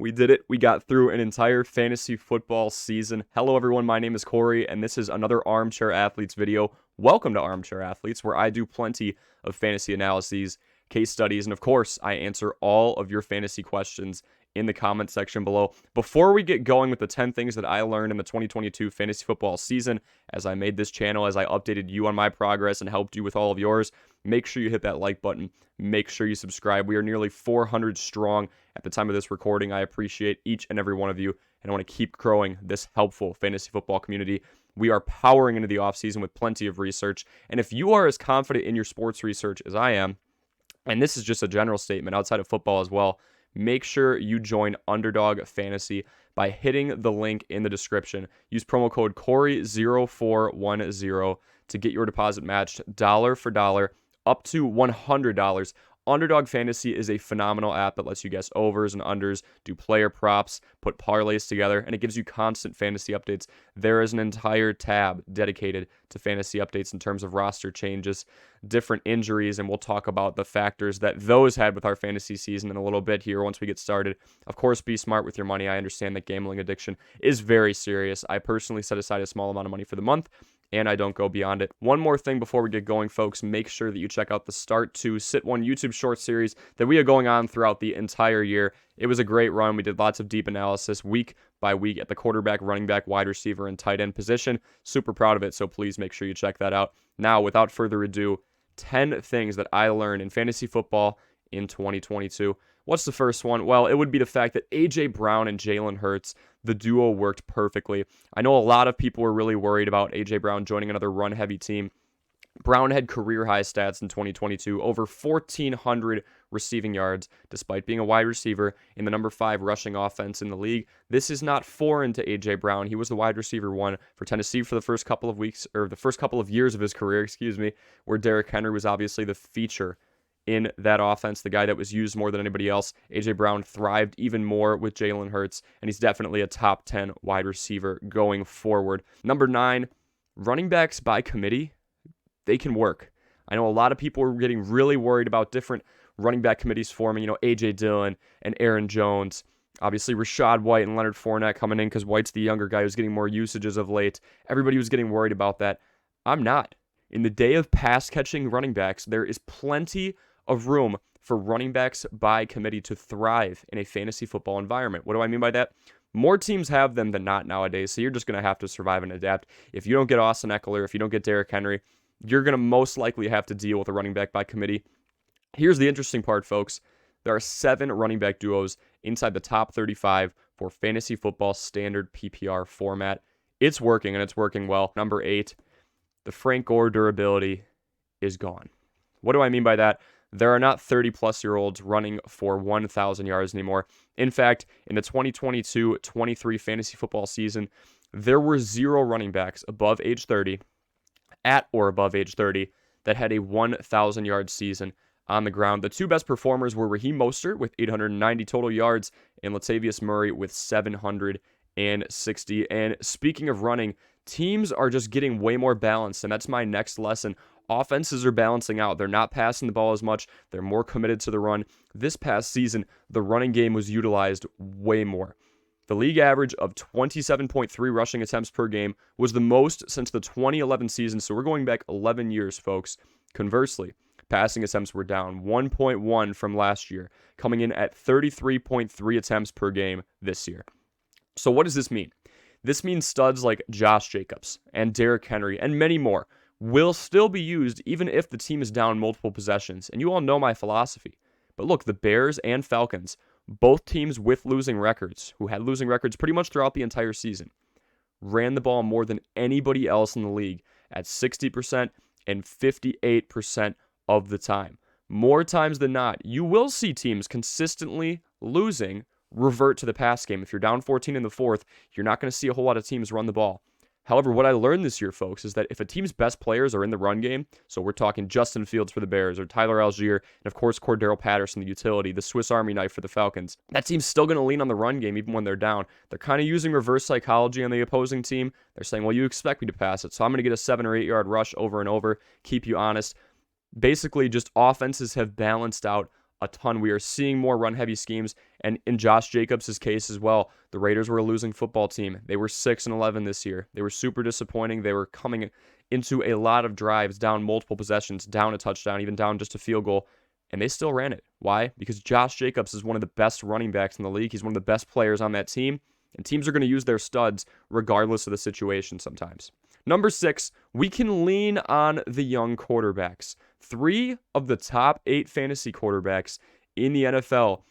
We did it. We got through an entire fantasy football season. Hello, everyone. My name is Corey, and this is another Armchair Athletes video. Welcome to Armchair Athletes, where I do plenty of fantasy analyses, case studies, and of course, I answer all of your fantasy questions in the comment section below. Before we get going with the 10 things that I learned in the 2022 fantasy football season, as I made this channel, as I updated you on my progress and helped you with all of yours, make sure you hit that like button. Make sure you subscribe. We are nearly 400 strong at the time of this recording. I appreciate each and every one of you, and I want to keep growing this helpful fantasy football community. We are powering into the offseason with plenty of research, and if you are as confident in your sports research as I am, and this is just a general statement outside of football as well, make sure you join Underdog Fantasy by hitting the link in the description. Use promo code Corey0410 to get your deposit matched dollar for dollar up to $100. Underdog Fantasy is a phenomenal app that lets you guess overs and unders, do player props, put parlays together, and it gives you constant fantasy updates. There is an entire tab dedicated to fantasy updates in terms of roster changes, different injuries, and we'll talk about the factors that those had with our fantasy season in a little bit here once we get started. Of course, be smart with your money. I understand that gambling addiction is very serious. I personally set aside a small amount of money for the month, and I don't go beyond it. One more thing before we get going, folks, make sure that you check out the Start 2 Sit 1 YouTube short series that we are going on throughout the entire year. It was a great run. We did lots of deep analysis week by week at the quarterback, running back, wide receiver, and tight end position. Super proud of it, so please make sure you check that out. Now, without further ado, 10 things that I learned in fantasy football in 2022. What's the first one? Well, it would be the fact that A.J. Brown and Jalen Hurts, the duo worked perfectly. I know a lot of people were really worried about A.J. Brown joining another run-heavy team. Brown had career-high stats in 2022, over 1,400 receiving yards, despite being a wide receiver in the number 5 rushing offense in the league. This is not foreign to A.J. Brown. He was the wide receiver 1 for Tennessee for the first couple of weeks, or the first couple of years of his career, where Derrick Henry was obviously the feature in that offense, the guy that was used more than anybody else. A.J. Brown thrived even more with Jalen Hurts, and he's definitely a top 10 wide receiver going forward. Number 9, running backs by committee, they can work. I know a lot of people are getting really worried about different running back committees forming, A.J. Dillon and Aaron Jones. Obviously, Rachaad White and Leonard Fournette coming in because White's the younger guy who's getting more usages of late. Everybody was getting worried about that. I'm not. In the day of pass-catching running backs, there is plenty of room for running backs by committee to thrive in a fantasy football environment. What do I mean by that? More teams have them than not nowadays, so you're just going to have to survive and adapt. If you don't get Austin Eckler, if you don't get Derrick Henry, you're going to most likely have to deal with a running back by committee. Here's the interesting part, folks. There are 7 running back duos inside the top 35 for fantasy football standard PPR format. It's working, and it's working well. Number 8, the Frank Gore durability is gone. What do I mean by that? There are not 30-plus-year-olds running for 1,000 yards anymore. In fact, in the 2022-23 fantasy football season, there were 0 running backs above age 30, at or above age 30, that had a 1,000-yard season on the ground. The 2 best performers were Raheem Mostert with 890 total yards and Latavius Murray with 760. And speaking of running, teams are just getting way more balanced, and that's my next lesson. Offenses are balancing out. They're not passing the ball as much. They're more committed to the run. This past season, the running game was utilized way more. The league average of 27.3 rushing attempts per game was the most since the 2011 season, so we're going back 11 years, folks. Conversely, passing attempts were down 1.1 from last year, coming in at 33.3 attempts per game this year. So what does this mean? This means studs like Josh Jacobs and Derrick Henry and many more will still be used even if the team is down multiple possessions. And you all know my philosophy. But look, the Bears and Falcons, both teams with losing records, who had losing records pretty much throughout the entire season, ran the ball more than anybody else in the league at 60% and 58% of the time. More times than not, you will see teams consistently losing revert to the pass game. If you're down 14 in the fourth, you're not going to see a whole lot of teams run the ball. However, what I learned this year, folks, is that if a team's best players are in the run game, so we're talking Justin Fields for the Bears, or Tyler Algier, and of course Cordero Patterson, the utility, the Swiss Army knife for the Falcons, that team's still going to lean on the run game even when they're down. They're kind of using reverse psychology on the opposing team. They're saying, well, you expect me to pass it, so I'm going to get a 7 or 8 yard rush over and over, keep you honest. Basically, just offenses have balanced out a ton. We are seeing more run-heavy schemes, and in Josh Jacobs' case as well, the Raiders were a losing football team. They were 6-11 this year. They were super disappointing. They were coming into a lot of drives, down multiple possessions, down a touchdown, even down just a field goal, and they still ran it. Why? Because Josh Jacobs is one of the best running backs in the league. He's one of the best players on that team, and teams are going to use their studs regardless of the situation sometimes. Number 6, we can lean on the young quarterbacks. 3 of the top 8 fantasy quarterbacks in the NFL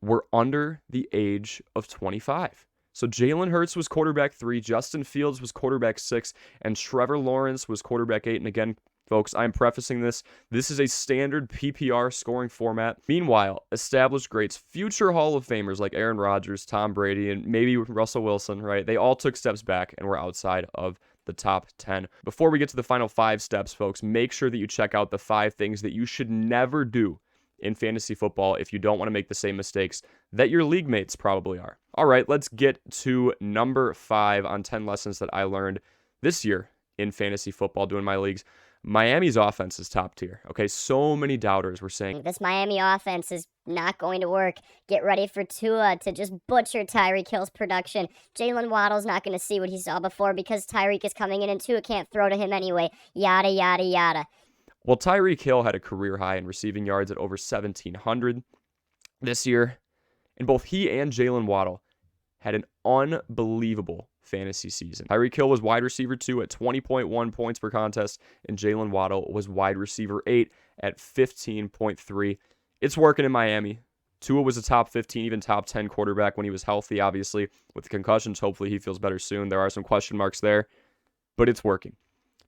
were under the age of 25. So Jalen Hurts was quarterback 3, Justin Fields was quarterback 6, and Trevor Lawrence was quarterback 8. And again, folks, I'm prefacing this. This is a standard PPR scoring format. Meanwhile, established greats, future Hall of Famers like Aaron Rodgers, Tom Brady, and maybe Russell Wilson, right? They all took steps back and were outside of the top 10. Before we get to the final 5 steps, folks, make sure that you check out the 5 things that you should never do in fantasy football if you don't want to make the same mistakes that your league mates probably are. All right, let's get to number 5 on 10 lessons that I learned this year in fantasy football doing my leagues. Miami's offense is top tier. Okay, so many doubters were saying this Miami offense is not going to work. Get ready for Tua to just butcher Tyreek Hill's production. Jalen Waddle's not going to see what he saw before because Tyreek is coming in and Tua can't throw to him anyway. Yada, yada, yada. Well, Tyreek Hill had a career high in receiving yards at over 1,700 this year, and both he and Jalen Waddle had an unbelievable fantasy season. Tyreek Hill was wide receiver 2 at 20.1 points per contest, and Jalen Waddle was wide receiver 8 at 15.3. It's working in Miami. Tua was a top 15, even top 10 quarterback when he was healthy, obviously. With the concussions, hopefully he feels better soon. There are some question marks there, but it's working.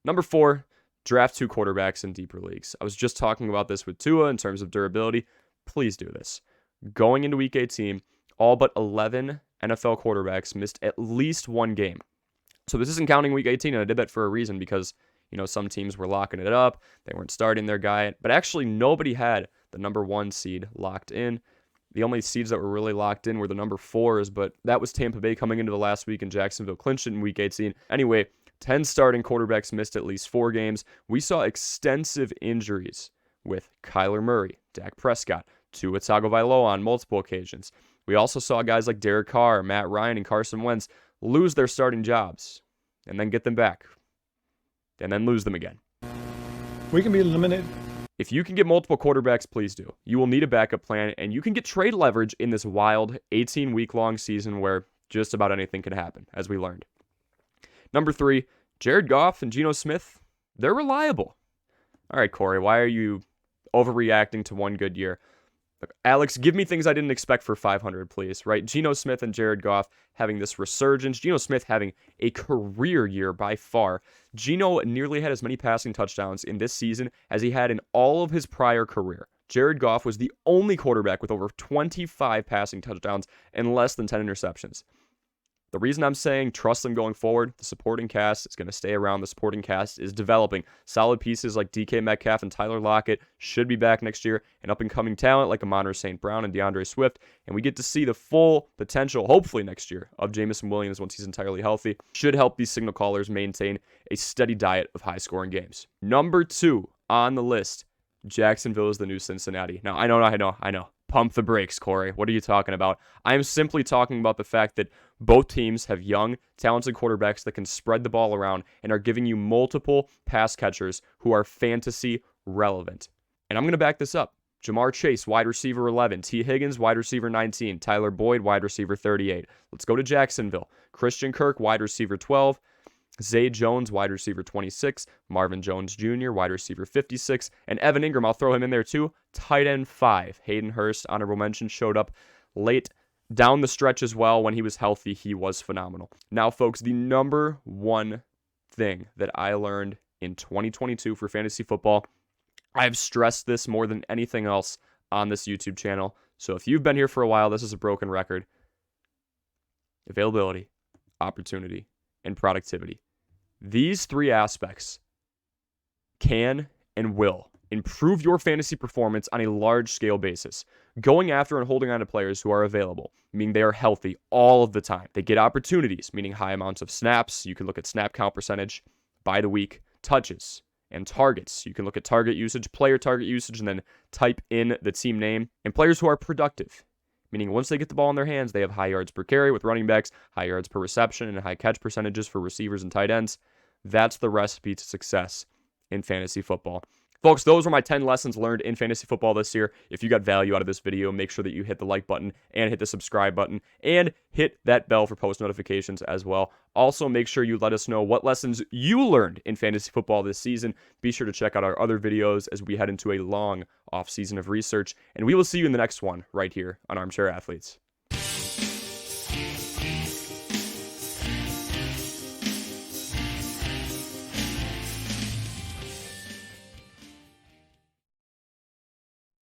Number 4, draft 2 quarterbacks in deeper leagues. I was just talking about this with Tua in terms of durability. Please do this. Going into Week 18, all but 11 NFL quarterbacks missed at least one game. So this isn't counting Week 18, and I did that for a reason because, some teams were locking it up. They weren't starting their guy. But actually, nobody had the number 1 seed locked in. The only seeds that were really locked in were the number 4s, but that was Tampa Bay coming into the last week, and Jacksonville clinched it in Week 18. Anyway, 10 starting quarterbacks missed at least 4 games. We saw extensive injuries with Kyler Murray, Dak Prescott, Tua Tagovailoa on multiple occasions. We also saw guys like Derek Carr, Matt Ryan, and Carson Wentz lose their starting jobs and then get them back and then lose them again. We can be limited. If you can get multiple quarterbacks, please do. You will need a backup plan, and you can get trade leverage in this wild 18-week-long season where just about anything can happen, as we learned. Number 3, Jared Goff and Geno Smith, they're reliable. All right, Corey, why are you overreacting to one good year? Look, Alex, give me things I didn't expect for 500, please, right? Geno Smith and Jared Goff having this resurgence. Geno Smith having a career year by far. Geno nearly had as many passing touchdowns in this season as he had in all of his prior career. Jared Goff was the only quarterback with over 25 passing touchdowns and less than 10 interceptions. The reason I'm saying trust them going forward, the supporting cast is going to stay around. The supporting cast is developing. Solid pieces like DK Metcalf and Tyler Lockett should be back next year, and up-and-coming talent like Amon-Ra St. Brown and DeAndre Swift, and we get to see the full potential, hopefully next year, of Jameson Williams once he's entirely healthy. Should help these signal callers maintain a steady diet of high-scoring games. Number 2 on the list, Jacksonville is the new Cincinnati. Now, I know. Pump the brakes, Corey. What are you talking about? I'm simply talking about the fact that both teams have young, talented quarterbacks that can spread the ball around and are giving you multiple pass catchers who are fantasy relevant. And I'm going to back this up. Jamar Chase, wide receiver 11. T. Higgins, wide receiver 19. Tyler Boyd, wide receiver 38. Let's go to Jacksonville. Christian Kirk, wide receiver 12. Zay Jones, wide receiver 26, Marvin Jones Jr., wide receiver 56, and Evan Ingram, I'll throw him in there too, tight end 5. Hayden Hurst, honorable mention, showed up late down the stretch as well. When he was healthy, he was phenomenal. Now, folks, the number 1 thing that I learned in 2022 for fantasy football, I've stressed this more than anything else on this YouTube channel, so if you've been here for a while, this is a broken record. Availability, opportunity, and productivity. These 3 aspects can and will improve your fantasy performance on a large-scale basis. Going after and holding on to players who are available, meaning they are healthy all of the time. They get opportunities, meaning high amounts of snaps. You can look at snap count percentage by the week, touches, and targets. You can look at target usage, player target usage, and then type in the team name. And players who are productive, meaning once they get the ball in their hands, they have high yards per carry with running backs, high yards per reception, and high catch percentages for receivers and tight ends. That's the recipe to success in fantasy football. Folks, those were my 10 lessons learned in fantasy football this year. If you got value out of this video, make sure that you hit the like button and hit the subscribe button and hit that bell for post notifications as well. Also, make sure you let us know what lessons you learned in fantasy football this season. Be sure to check out our other videos as we head into a long off season of research, and we will see you in the next one right here on Armchair Athletes.